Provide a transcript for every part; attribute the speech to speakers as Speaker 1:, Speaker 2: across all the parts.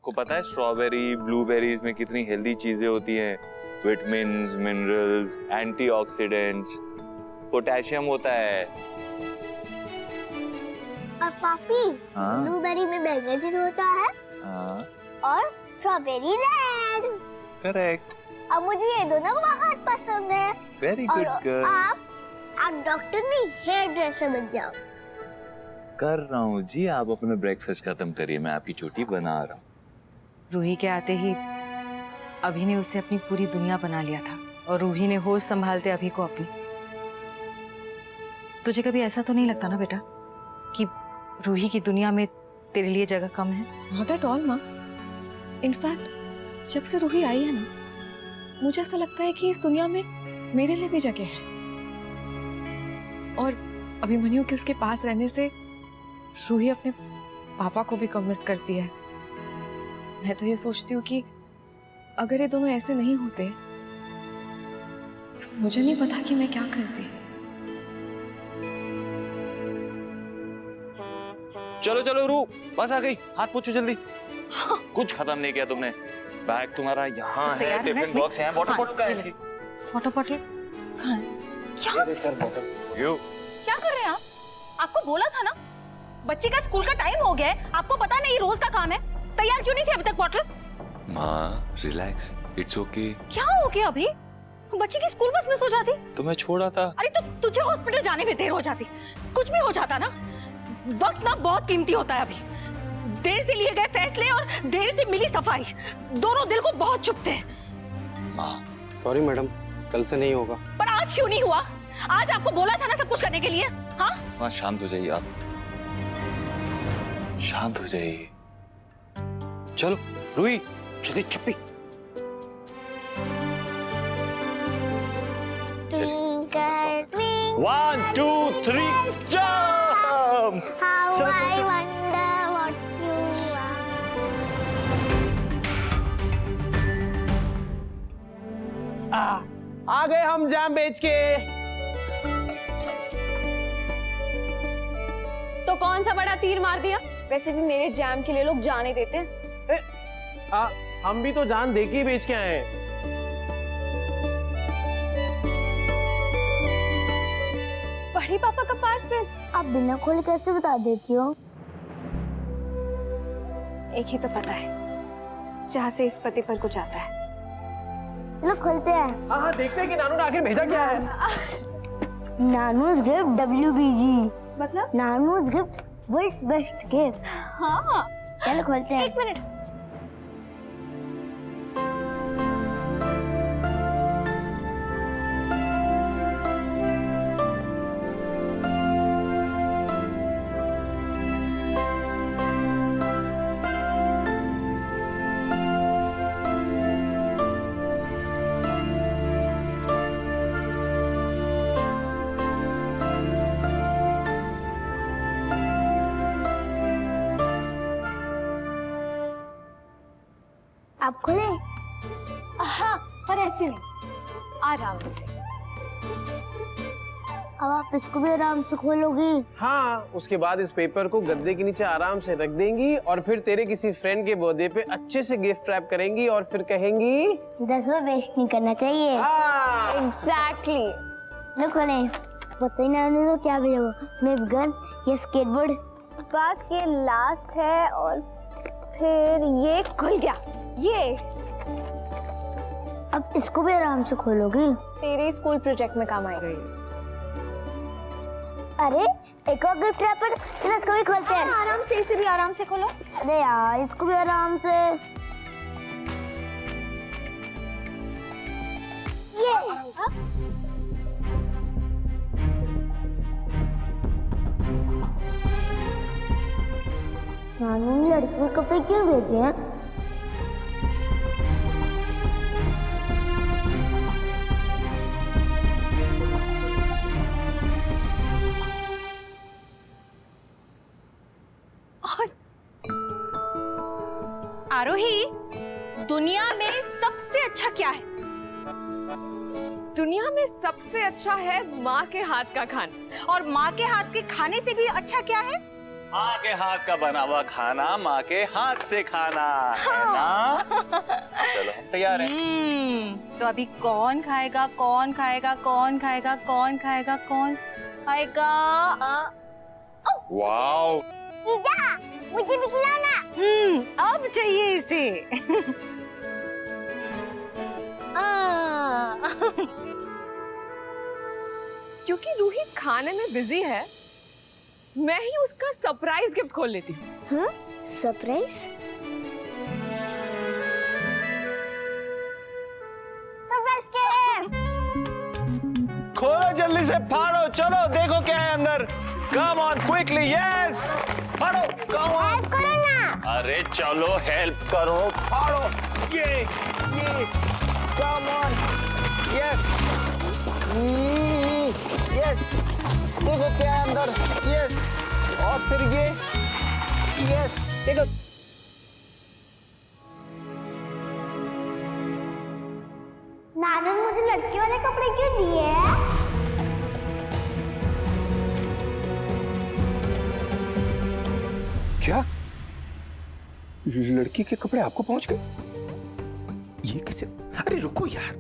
Speaker 1: आपको पता है स्ट्रॉबेरी, ब्लूबेरीज में कितनी हेल्दी चीजें होती हैं, विटामिन्स, मिनरल्स, एंटीऑक्सीडेंट्स, पोटेशियम होता है।
Speaker 2: और पापी, ब्लूबेरी में मैग्नीशियम होता है। और स्ट्रॉबेरी रेड।
Speaker 1: करेक्ट।
Speaker 2: अब मुझे ये दोनों बहुत पसंद है।
Speaker 1: Very good girl.
Speaker 2: आप डॉक्टर नहीं, हेयर ड्रेसर बन जाओ।
Speaker 1: कर रहा हूँ जी, आप अपना ब्रेकफास्ट खत्म करिए, मैं आपकी चोटी बना रहा हूँ।
Speaker 3: रूही के आते ही अभी ने उसे अपनी पूरी दुनिया बना लिया था और रूही ने होश संभालते अभी को अपनी। तुझे कभी ऐसा तो नहीं लगता ना बेटा कि रूही की दुनिया में तेरे लिए जगह कम है?
Speaker 4: नॉट एट ऑल माँ। इनफैक्ट जब से रूही आई है ना, मुझे ऐसा लगता है कि इस दुनिया में मेरे लिए भी जगह है। और अभिमन्यु के उसके पास रहने से रूही अपने पापा को भी कम मिस करती है। मैं तो ये सोचती हूँ कि अगर ये दोनों ऐसे नहीं होते तो मुझे नहीं पता कि मैं क्या करती।
Speaker 1: चलो चलो रू, बस आ गई, हाथ पोछो जल्दी। कुछ खत्म नहीं किया तुमने। बैग तुम्हारा यहाँ है, टिफिन बॉक्स है, वाटर बॉटल कहाँ है इसकी?
Speaker 3: वाटर बॉटल कहाँ है? क्या?
Speaker 1: Sir bottle. यू
Speaker 3: क्या कर रहे हैं आप? आपको बोला था ना, बच्ची का स्कूल का टाइम हो गया है, आपको पता नहीं रोज का काम है। तैयार क्यों नहीं थी अभी तक बॉटल?
Speaker 1: माँ रिलैक्स, इट्स ओके।
Speaker 3: क्या हो गया अभी? बच्ची की स्कूल बस मिस हो जाती
Speaker 1: तो मैं छोड़ा था।
Speaker 3: अरे तो तुझे हॉस्पिटल जाने में देर हो जाती, कुछ भी हो जाता ना। वक्त ना बहुत कीमती होता है अभी। देर से लिए गए फैसले और देर से मिली सफाई दोनों दिल को बहुत चुभते हैं।
Speaker 1: माँ
Speaker 5: सॉरी मैडम, कल से नहीं होगा।
Speaker 3: पर आज क्यों नहीं हुआ? आज आपको बोला था ना सब कुछ करने के लिए। हाँ
Speaker 1: माँ शांत हो जाइए, आप शांत हो जाइए। चलो रूही, चलिए चप्पी। One, 2, 3, jump!
Speaker 2: How
Speaker 1: चलो,
Speaker 2: I
Speaker 1: चलो।
Speaker 2: wonder what you are.
Speaker 5: आ गए हम जैम बेच के।
Speaker 4: तो कौन सा बड़ा तीर मार दिया? वैसे भी मेरे जैम के लिए लोग जाने देते हैं।
Speaker 5: हम भी तो जान दे के ही बेच के आए हैं।
Speaker 4: बड़ी पापा का पार्सल।
Speaker 2: आप बिना खोले कैसे बता देती हो?
Speaker 4: एक ही तो पता है, जहाँ से इस पति पर कुछ आता है।
Speaker 2: चलो खोलते हैं।
Speaker 5: हाँ देखते हैं कि नानू ने आखिर भेजा क्या है।
Speaker 2: नानूज गिफ्ट WBG,
Speaker 4: मतलब?
Speaker 2: नानूज गिफ्ट वर्ल्ड्स बेस्ट गिफ्ट।
Speaker 4: हाँ
Speaker 2: चलो खोलते हैं।
Speaker 4: एक मिनट।
Speaker 2: आप खोले?
Speaker 4: हाँ, पर ऐसे नहीं, आराम से।
Speaker 2: अब आप इसको भी आराम से खोलोगी?
Speaker 5: हाँ, उसके बाद इस पेपर को गद्दे के नीचे आराम से रख देंगी और फिर तेरे किसी फ्रेंड के बर्थडे पे अच्छे से गिफ्ट रैप करेंगी और फिर कहेंगी
Speaker 2: 10 वेस्ट नहीं करना चाहिए।
Speaker 4: एग्जैक्टली।
Speaker 2: लो खोले। बताइए नानू को क्या भेजो? मैं गन या स्केटबोर्ड?
Speaker 4: बस ये लास्ट है और फिर ये खुल गया। ये
Speaker 2: अब इसको भी आराम से खोलोगी?
Speaker 4: तेरे स्कूल प्रोजेक्ट में काम आएगा।
Speaker 2: अरे एक और गिफ्ट रैपर, चलो इसको भी खोलते हैं।
Speaker 4: आराम से, इसे भी आराम से खोलो।
Speaker 2: अरे यार इसको भी आराम से। ये नानू ने लड़कियों के कपड़े क्यों भेजे हैं?
Speaker 3: आरोही, दुनिया में सबसे अच्छा क्या है?
Speaker 4: दुनिया में सबसे अच्छा है माँ के हाथ का खाना।
Speaker 3: और माँ के हाथ के खाने से भी अच्छा क्या है?
Speaker 1: माँ के हाथ का बना हुआ खाना माँ के हाथ से खाना है ना? चलो हम तैयार हैं।
Speaker 3: तो अभी कौन खाएगा, कौन खाएगा, कौन खाएगा, कौन खाएगा, कौन खाएगा?
Speaker 1: वाओ,
Speaker 2: जीजा, मुझे भी खिलाना।
Speaker 3: अब चाहिए इसे।
Speaker 4: क्योंकि रूही खाने में बिजी है, मैं ही उसका सरप्राइज गिफ्ट खोल लेती हूँ।
Speaker 2: हाँ? सरप्राइज? Surprise gift.
Speaker 1: खोलो जल्दी से, फाड़ो, चलो देखो क्या है अंदर। कम ऑन क्विकली, यस, फाड़ो, कम ऑन।
Speaker 2: हेल्प करो ना।
Speaker 1: अरे चलो हेल्प करो, फाड़ो, ये, कम ऑन, यस, यस, देखो क्या है अंदर, यस, और फिर ये, यस, देखो।
Speaker 2: नाना ने मुझे लड़की वाले कपड़े क्यों दिए हैं?
Speaker 6: क्या लड़की के कपड़े आपको पहुंच गए? ये कैसे? अरे रुको यार,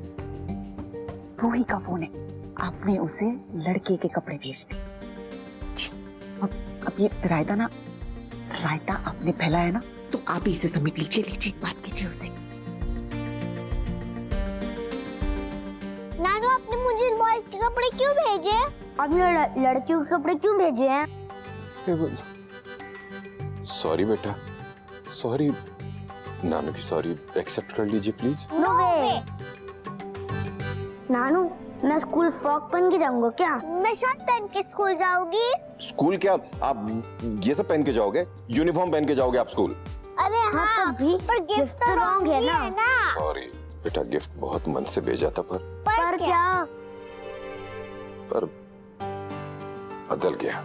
Speaker 7: रूही का फोन है, आपने उसे लड़के के कपड़े भेज दिए। अब ये रायता आपने फैलाया ना, तो आप ही इसे समेट लीजिए, बात कीजिए उससे।
Speaker 2: नानू, आपने मुझे बॉयज के कपड़े क्यों भेजे? आपने लड़कियों के कपड़े क्यों भेजे हैं?
Speaker 6: सॉरी बेटा, सॉरी। नानू की सॉरी एक्सेप्ट कर लीजिए प्लीज।
Speaker 2: नो वे। नानू, मैं स्कूल फ्रॉक पहन के जाऊंगा क्या? मैं शर्ट पहन के स्कूल जाऊंगी।
Speaker 6: स्कूल क्या आप ये सब पहन के जाओगे? यूनिफॉर्म पहन के जाओगे आप स्कूल?
Speaker 2: अरे हाँ, पर गिफ्ट तो रॉन्ग है ना।
Speaker 6: सॉरी बेटा, गिफ्ट बहुत मन से भेजा था,
Speaker 2: पर क्या?
Speaker 6: पर बदल गया।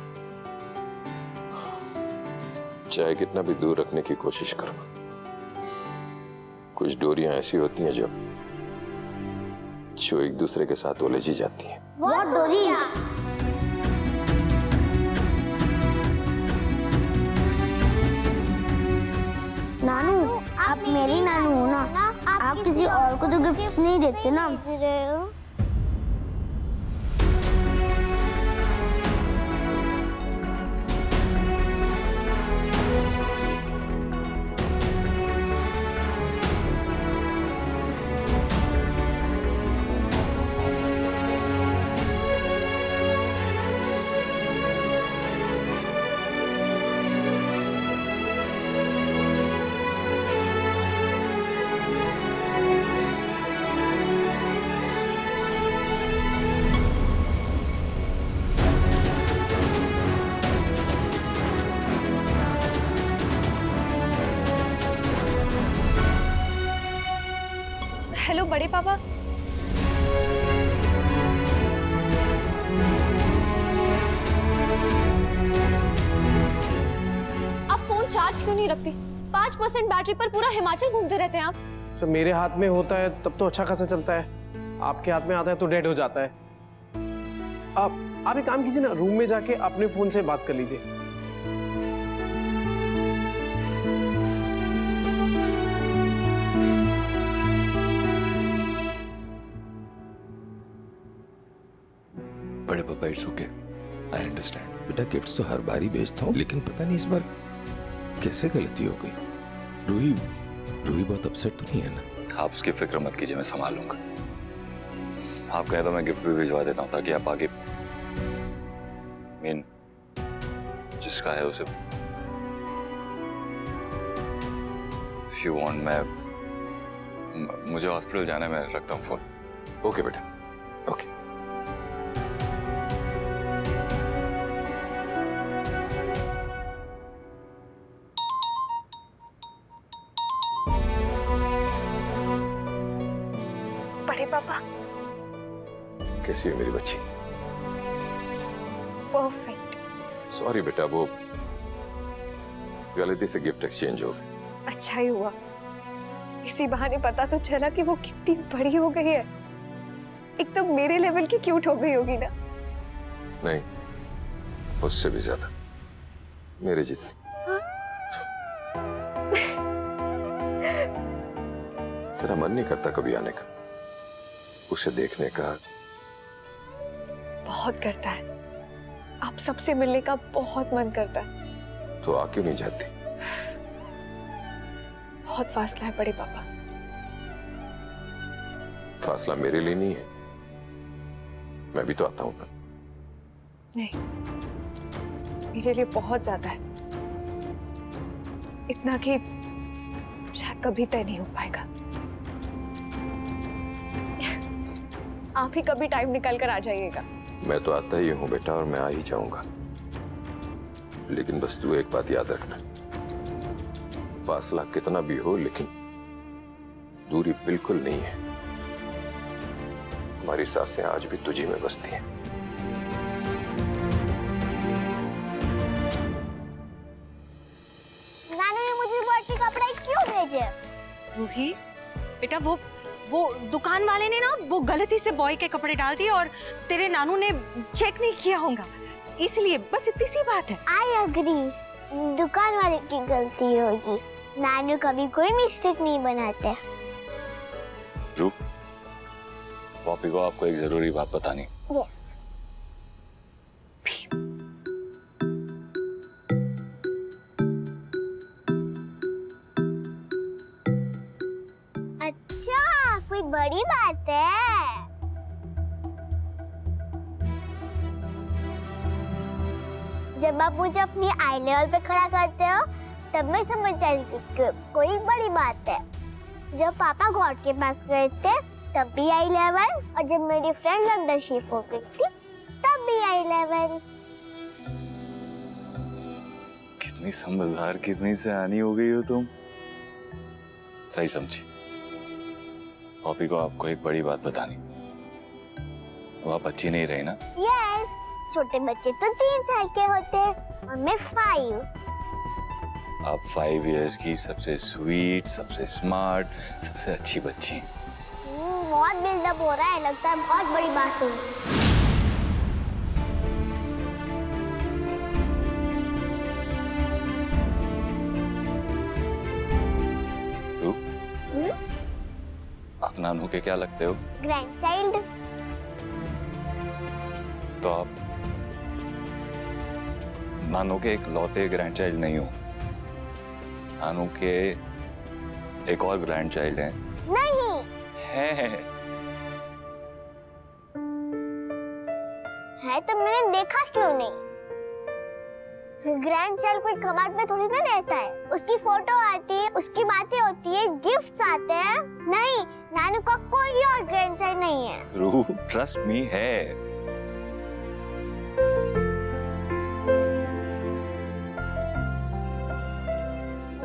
Speaker 6: चाहे कितना भी दूर रखने की कोशिश करो, कुछ डोरियां ऐसी होती हैं जो एक दूसरे के साथ उलझी जाती हैं।
Speaker 2: वो डोरी? नानू, आप मेरी नानू हो ना? आप किसी और को तो गिफ्ट नहीं देते ना?
Speaker 4: हेलो बड़े पापा। आप फोन चार्ज क्यों नहीं रखते? 5% बैटरी पर पूरा हिमाचल घूमते रहते हैं आप।
Speaker 5: तो मेरे हाथ में होता है तब तो अच्छा खासा चलता है, आपके हाथ में आता है तो डेड हो जाता है। आप एक काम कीजिए ना, रूम में जाके अपने फोन से बात कर लीजिए।
Speaker 6: बड़े पापा इट्स ओके, आई अंडरस्टैंड। बेटा गिफ्ट्स तो हर बार ही भेजता हूँ, लेकिन पता नहीं इस बार कैसे गलती हो गई। रूही बहुत अपसेट तो नहीं है ना?
Speaker 1: आप उसकी फिक्र मत कीजिए, मैं संभाल लूंगा। आप कहें तो मैं गिफ्ट भी भिजवा देता हूँ ताकि आप आगे जिसका है उसे, if you want, मुझे हॉस्पिटल जाना है, मैं रखता हूँ फोन।
Speaker 6: ओके बेटा, ओके।
Speaker 4: बड़े पापा,
Speaker 6: कैसी है मेरी बच्ची?
Speaker 4: परफेक्ट।
Speaker 6: सॉरी बेटा, वो गलती से गिफ्ट एक्सचेंज हो गई।
Speaker 4: अच्छा ही हुआ, इसी बहाने पता तो चला कि वो कितनी बड़ी हो गई है। एक तो मेरे लेवल की क्यूट हो गई होगी ना?
Speaker 6: नहीं, उससे भी ज्यादा। मेरे जितनी। तेरा मन नहीं करता कभी आने का, उसे देखने का?
Speaker 4: बहुत करता है, आप सबसे मिलने का बहुत मन करता है।
Speaker 6: तो आ क्यों नहीं जाती?
Speaker 4: बहुत फासला है बड़े पापा।
Speaker 6: फासला मेरे लिए नहीं है, मैं भी तो आता हूं ना।
Speaker 4: नहीं, मेरे लिए बहुत ज्यादा है, इतना कि शायद कभी तय नहीं हो पाएगा। आप ही कभी टाइम निकाल कर आ जाइएगा।
Speaker 6: मैं तो आता ही हूं बेटा, और मैं आ ही जाऊंगा, लेकिन बस तू एक बात याद रखना, फासला कितना भी हो लेकिन दूरी बिल्कुल नहीं है। हमारी सांसें आज भी तुझी में बसती हैं।
Speaker 2: नानू ने मुझे बर्थडे कपड़े क्यों भेजे?
Speaker 3: रूही बेटा, वो दुकान वाले ने ना वो गलती से बॉय के कपड़े डाल दिए और तेरे नानू ने चेक नहीं किया होगा, इसलिए बस इतनी सी बात है।
Speaker 2: आई अग्री, दुकान वाले की गलती होगी। नानू कभी कोई मिस्टेक नहीं बनाते।
Speaker 1: रू, पॉपी को आपको एक जरूरी बात बतानी।
Speaker 2: यस। अच्छा, कोई बड़ी बात है। जब आप मुझे अपनी आई लेवल पे खड़ा करते हो तब मैं समझ जाती कि कोई बड़ी बात है। जब पापा गॉड के पास गए थे तब भी आई लेवल, और जब मेरी फ्रेंड लंदन शिफ्ट हो गई थी तब भी आई लेवल।
Speaker 1: कितनी समझदार, कितनी सयानी हो गई हो तुम। सही समझी। पॉपी को आपको एक बड़ी बात बतानी। वो आप अच्छी नहीं रही ना?
Speaker 2: यस, छोटे बच्चे तो 3 साल के होते हैं और मैं 5।
Speaker 1: आप 5 इयर्स की सबसे स्वीट, सबसे स्मार्ट, सबसे अच्छी बच्ची हैं।
Speaker 2: बहुत बिल्डअप हो रहा है, लगता है बहुत बड़ी बात हुई।
Speaker 1: आप नानू के क्या लगते हो?
Speaker 2: Grand child.
Speaker 1: तो आप नानू के एक लौते ग्रैंड चाइल्ड नहीं हो। नानू के एक और ग्रैंड चाइल्ड हैं।
Speaker 2: नहीं है तो मैंने देखा क्यों नहीं? ग्रैंड चाइल्ड कोई कबाड़ में थोड़ी ना रहता है। उसकी फोटो आती है, उसकी बातें होती है, गिफ्ट्स आते हैं। नहीं, नानू का कोई और ग्रैंड चाइल्ड नहीं है।
Speaker 1: रू, ट्रस्ट मी है।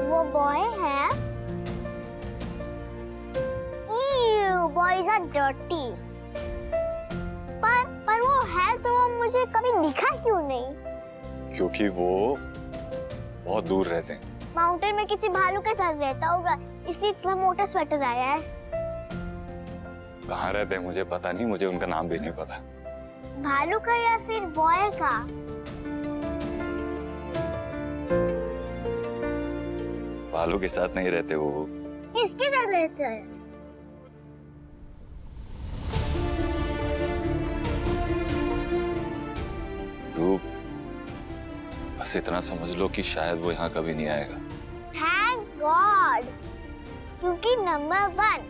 Speaker 2: वो बॉय है। Boys are dirty. पर वो है तो वो मुझे कभी दिखा क्यों नहीं?
Speaker 1: क्योंकि वो बहुत दूर रहते हैं।
Speaker 2: माउंटेन में किसी भालू के साथ रहता होगा, इसलिए इतना मोटा स्वेटर आया है।
Speaker 1: कहाँ रहते हैं मुझे पता नहीं, मुझे उनका नाम भी नहीं पता।
Speaker 2: भालू का या फिर बॉय का?
Speaker 1: भालू के साथ नहीं रहते वो।
Speaker 2: किसके साथ रहते हैं?
Speaker 1: रूप, बस इतना समझ लो कि शायद वो यहाँ कभी नहीं आएगा।
Speaker 2: थैंक गॉड, क्योंकि नंबर 1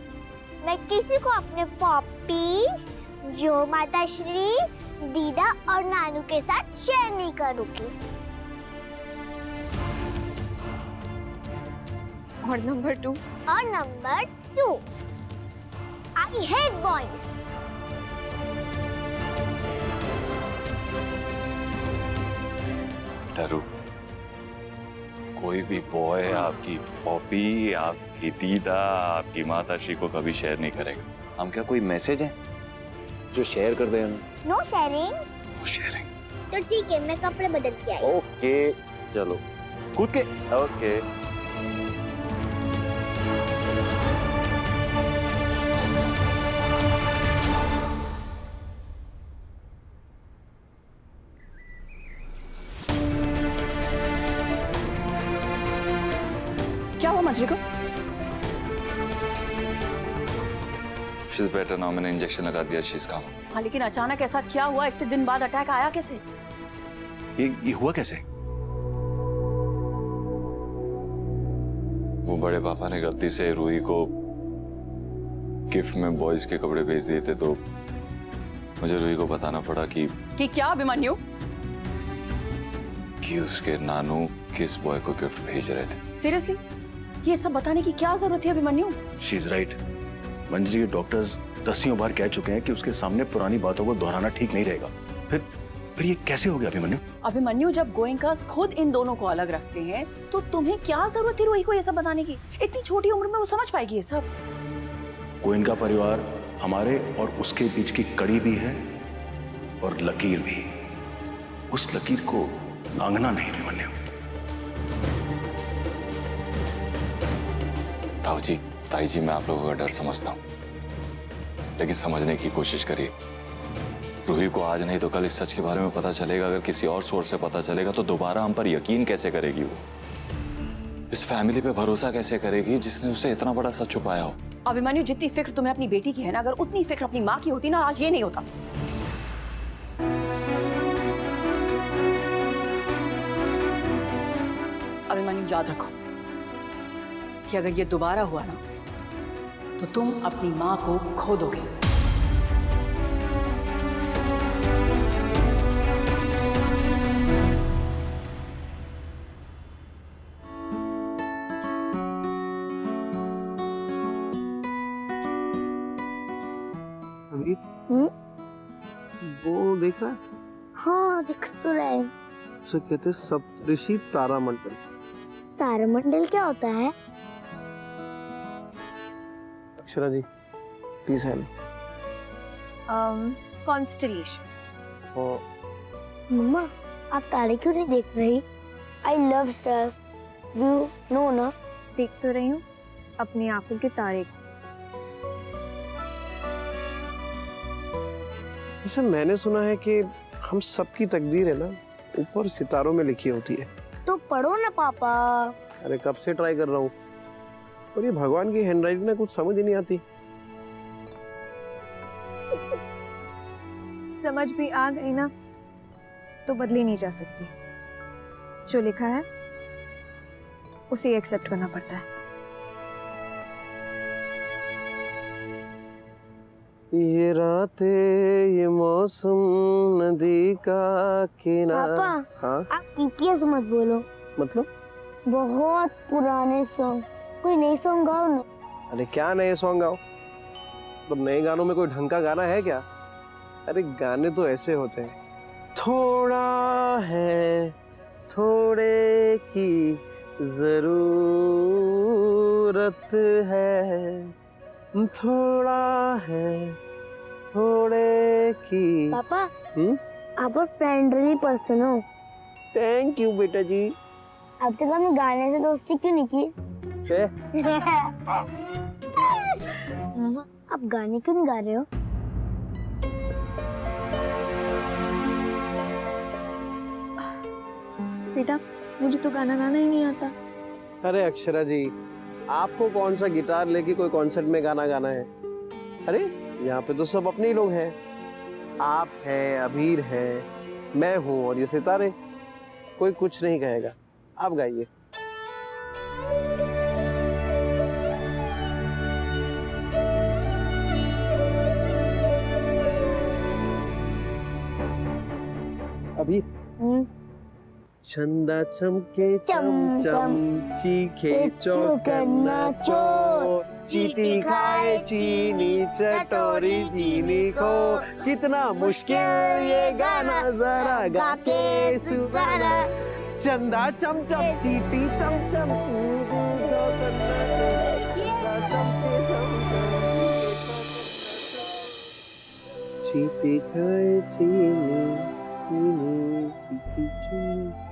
Speaker 2: मैं किसी को अपने पॉपी, जो माता श्री, दीदा और नानू के साथ शेयर नहीं करूंगी।
Speaker 4: और नंबर 2?
Speaker 2: और नंबर 2, आई हेट बॉयज।
Speaker 1: डरू, कोई भी बॉय आपकी पॉपी, आपकी दीदा, आपकी माता श्री को कभी शेयर नहीं करेगा। हम क्या कोई मैसेज है जो शेयर कर दे हमें?
Speaker 2: No sharing.
Speaker 1: No sharing.
Speaker 2: तो ठीक है, मैं कपड़े बदल के आई।
Speaker 1: ओके, चलो कूद के। ओके।
Speaker 3: मंजरी को?
Speaker 1: शी इज बेटर नाउ, मैंने इंजेक्शन लगा दिया, शी इज काम।
Speaker 3: हाँ, लेकिन अचानक ऐसा क्या हुआ? इतने दिन बाद अटैक आया कैसे?
Speaker 8: ये हुआ कैसे?
Speaker 1: वो बड़े पापा ने गलती से रूही को गिफ्ट में बॉयज के कपड़े भेज दिए थे, तो मुझे रूही को बताना पड़ा कि
Speaker 3: क्या अभिमन्यु?
Speaker 1: कि उसके नानू किस बॉय को गिफ्ट भेज रहे थे।
Speaker 3: सीरियसली? ये सब बताने की क्या जरूरत है Abhimanyu?
Speaker 8: She is right. Manjari के डॉक्टर्स दसियों बार कह चुके हैं कि उसके सामने पुरानी बातों को दोहराना ठीक नहीं रहेगा। फिर ये कैसे हो गया अभिमन्यु?
Speaker 3: अभिमन्यु, जब गोयंकास खुद इन दोनों को अलग रखते हैं तो तुम्हें क्या जरूरत थी रूही को ये सब बताने की? इतनी छोटी उम्र में वो समझ पाएगी ये सब?
Speaker 8: गोयनका परिवार हमारे और उसके बीच की कड़ी भी है और लकीर भी। उस लकीर को लांघना नहीं अभिमन्यु।
Speaker 1: ताई जी, मैं आप लोगों का डर समझता हूँ, लेकिन समझने की कोशिश करिए। रूही को आज नहीं तो कल इस सच के बारे में पता चलेगा। अगर किसी और सोर्स से पता चलेगा तो दोबारा हम पर यकीन कैसे करेगी? वो इस फैमिली पे भरोसा कैसे करेगी जिसने उसे इतना बड़ा सच छुपाया हो?
Speaker 3: अभिमन्यु, जितनी फिक्र तुम्हें अपनी बेटी की है ना, अगर उतनी फिक्र अपनी माँ की होती ना, आज ये नहीं होता। अभिमन्यु, याद रखो कि अगर ये दोबारा हुआ ना तो तुम अपनी माँ को खो दोगे।
Speaker 5: वो देख रहा है?
Speaker 2: हाँ, दिख तो रहा है।
Speaker 5: उसे कहते सप्तऋषि तारामंडल।
Speaker 2: तारामंडल क्या होता है?
Speaker 5: अक्षरा जी, प्लीज हेल्प।
Speaker 4: कॉन्स्टलेशन।
Speaker 5: और
Speaker 2: मम्मा, आप तारे क्यों नहीं देख रही? I love stars, you know ना?
Speaker 4: देख तो रही हूँ अपनी आंखों के तारे को।
Speaker 5: वैसे मैंने सुना है कि हम सबकी तकदीर है ना ऊपर सितारों में लिखी होती है।
Speaker 2: तो पढ़ो ना पापा।
Speaker 5: अरे कब से ट्राई कर रहा हूँ, और ये भगवान की हैंडराइटिंग ना कुछ समझ ही नहीं आती।
Speaker 4: समझ भी आ गई ना तो बदली नहीं जा सकती। जो लिखा है उसे एक्सेप्ट करना पड़ता है।
Speaker 5: ये रातें, ये मौसम, नदी का किनारा।
Speaker 2: पापा,
Speaker 5: हाँ,
Speaker 2: आप पीपीएस मत बोलो।
Speaker 5: मतलब?
Speaker 2: बहुत पुराने सॉन्ग, कोई नई सॉन्ग गाओ ना।
Speaker 5: अरे क्या नए सॉन्ग गाओ? तो नए गानों में कोई ढंग का गाना है क्या? अरे गाने तो ऐसे होते हैं, थोड़ा है थोड़े की जरूरत है, थोड़ा है थोड़े की।
Speaker 2: पापा,
Speaker 5: हम्म?
Speaker 2: आप बहुत फ्रेंडली पर्सन हो।
Speaker 5: थैंक यू बेटा जी।
Speaker 2: अब तक हमने गाने से दोस्ती क्यों नहीं की?
Speaker 5: छे?
Speaker 2: मम्मा, आप गाने क्यों नहीं गा रहे हो?
Speaker 4: बेटा, मुझे तो गाना गाना ही नहीं आता।
Speaker 5: अरे अक्षरा जी, आपको कौन सा गिटार लेके कोई कॉन्सर्ट में गाना गाना है? अरे यहाँ पे तो सब अपने ही लोग हैं। आप हैं, अबीर है, मैं हूँ और ये सितारे। कोई कुछ नहीं कहेगा। आप गाइए। अभी चंदा चमके चम चम, चीखे चौकर नाचो, चीटी खाए चीनी चटोरी चीनी को। कितना मुश्किल ये गाना, जरा गा के सुनाना। चंदा चम चम, चीटी चम चम, चौकर नाचो, चंदा चमके चम चम, चीटी खाए चीनी चीनी चीटी चीनी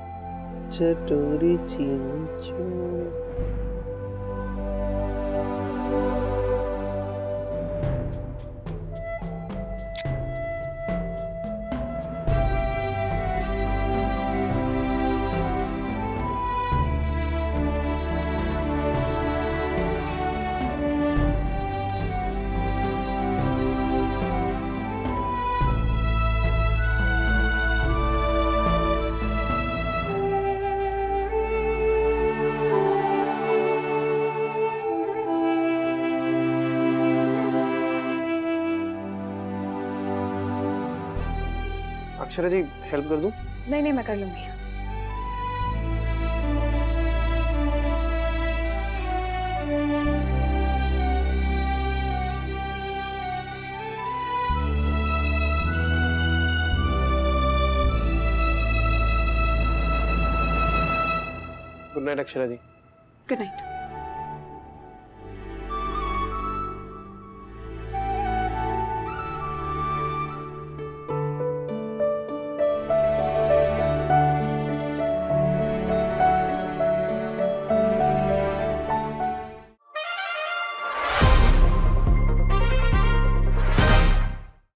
Speaker 5: चटोरी चीनी चो। अक्षरा जी हेल्प कर दूं?
Speaker 4: नहीं नहीं, मैं कर लूंगी।
Speaker 5: Good night Akshara ji.
Speaker 3: Good night.